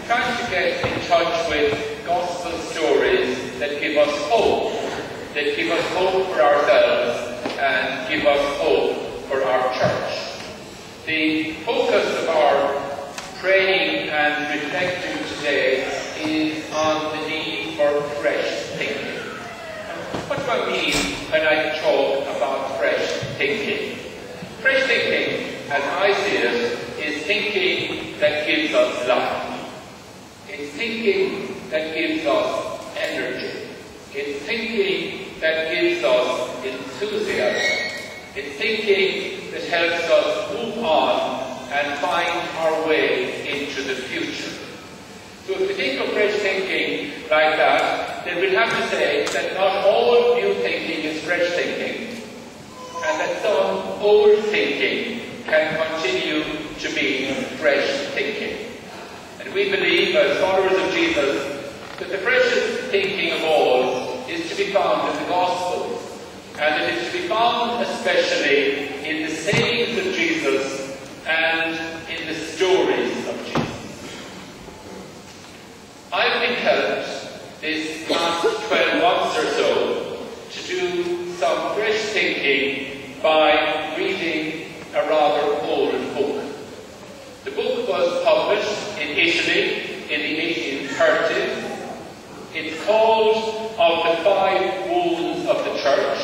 trying to get in touch with gospel stories that give us hope, for ourselves and give us hope for our church. The focus of our praying and reflecting today is on the need for fresh thinking. What do I mean when I talk about fresh thinking? Fresh thinking, as I see it, is thinking that gives us life. It's thinking that gives us energy. It's thinking that gives us enthusiasm. It's thinking that helps us move on and find our way into the future. So if we think of fresh thinking like that, then we'd have to say that not all new thinking is fresh thinking, and that some old thinking can continue to be fresh thinking. And we believe, as followers of Jesus, that the freshest thinking of all is to be found in the Gospels, and it is to be found especially in the sayings of Jesus and in the stories of Jesus. I've been helped this last 12 months or so to do some fresh thinking by reading a rather old book. The book was published in Italy in the 1830s. It's called Of the Five Wounds of the Church,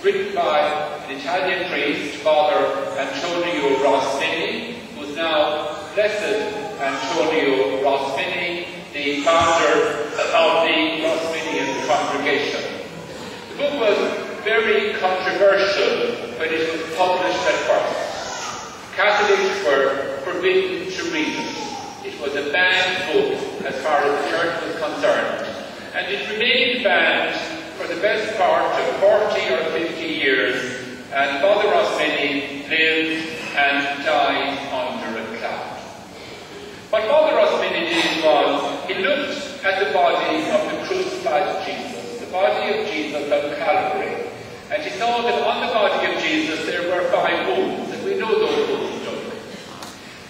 written by an Italian priest, Father Antonio Rosmini, who's now Blessed Antonio Rosmini, the founder of the Rosminian congregation. The book was very controversial when it was published at first. Catholics were forbidden to read it. It was a banned book as far as the church was concerned, and it remained banned for the best part of 40 or 50 years, and Father Rosmini lived and died under a cloud. What Father Rosmini did was, he looked at the body of the crucified Jesus, the body of Jesus on Calvary, and he saw that on the body of Jesus there were 5 wounds, and we know those wounds, don't we?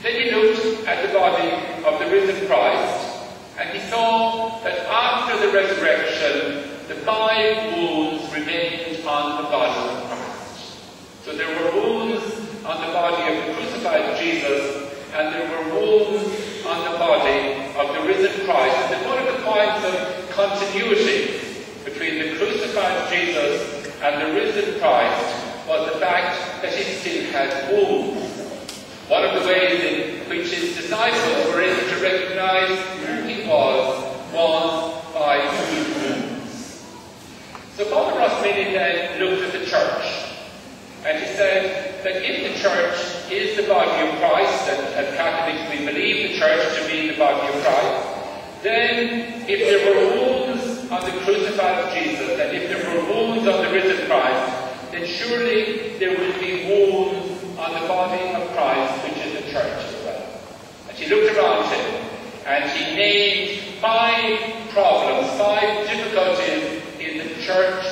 Then he looked at the body of the risen Christ, and he saw that after the resurrection, the 5 wounds remained on the body of Christ. So there were wounds on the body of the crucified Jesus, and there were wounds on the body of the risen Christ. And then one of the points of continuity between the crucified Jesus and the risen Christ was the fact that he still had wounds. One of the ways in which his disciples were able to recognize who he was by his wounds. So Father Rosmini then looked at the church, and he said that if the church is the body of Christ, and as Catholics we believe the church to be the body of Christ, then if there were wounds on the crucified Jesus, and if there were wounds on the risen Christ, then surely there will be wounds on the body of Christ, which is the church as well. And he looked around him, and he named 5 problems, 5 difficulties in the church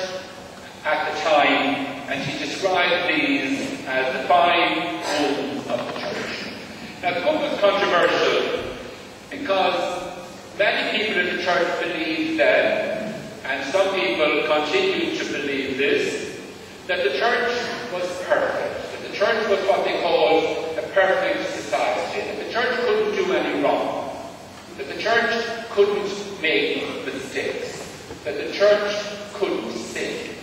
at the time, and he described these as the 5 wounds of the church. Now the book was controversial because many people in the church believed then, and some people continue to believe this, that the church was perfect, that the church was what they called a perfect society, that the church couldn't do any wrong, that the church couldn't make mistakes, that the church couldn't sin,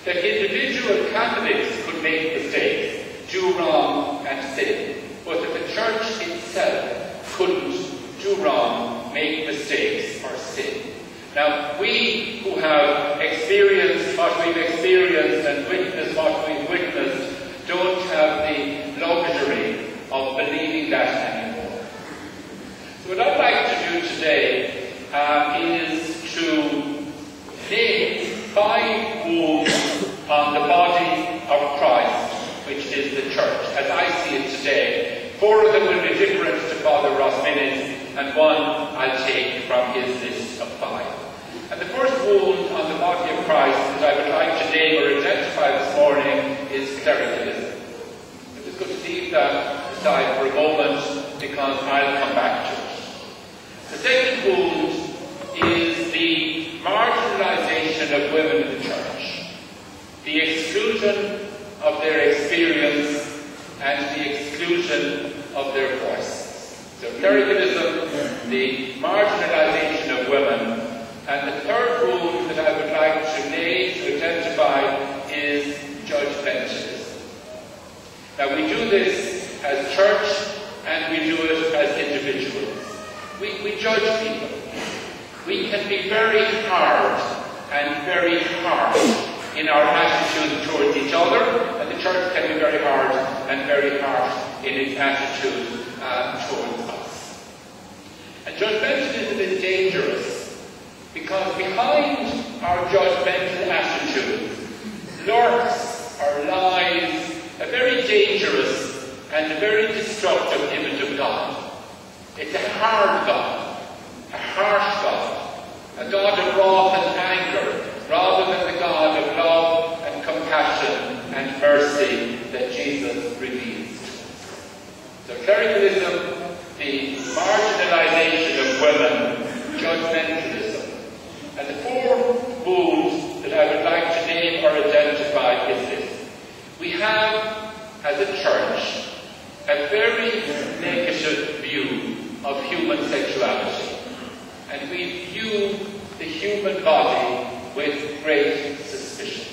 that individual Catholics could make mistakes, do wrong and sin, but that the church itself couldn't do wrong, make mistakes or sin. Now, we who have experienced what we've experienced and witnessed what we've witnessed don't have the luxury of believing that anymore. So what I'd like to do today is to name 5 wounds on the body of Christ, which is the church, as I see it today. 4 of them will be different to Father Rosmini's, and 1 I'll take from his list of 5. And the first wound on the body of Christ that I would like to name or identify this morning is clericalism. I'm just going to leave that aside for a moment because I'll come back to it. clericalism, the marginalization of women, and the third wound that I would like to identify is judgmentalism. Now we do this as church and we do it as individuals. We judge people. We can be very hard and very harsh in our attitude towards each other, and the church can be very hard and very harsh in its attitude towards us. And judgmentalism is dangerous because behind our judgmental attitude lurks or lies a very dangerous and a very destructive image of God. It's a hard God, a harsh God, a God of wrath and anger, rather than the God of love and compassion and mercy that Jesus reveals. So clericalism, the marginalization of women, judgmentalism. And the four wounds that I would like to name or identify is this. We have, as a church, a very negative view of human sexuality. And we view the human body with great suspicion.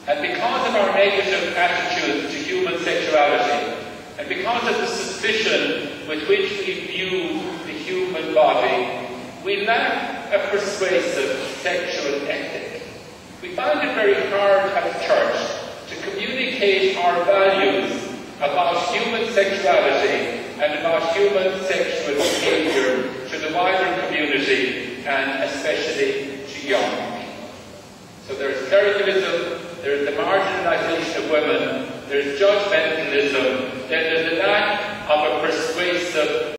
And because of our negative attitude to human sexuality, and because of the suspicion with which we view the human body, we lack a persuasive sexual ethic. We find it very hard as a church to communicate our values about human sexuality and about human sexual behavior to the wider community and especially to young people. So there is clericalism, there is the marginalization of women, there is judgmentalism, then there is the lack of a persuasive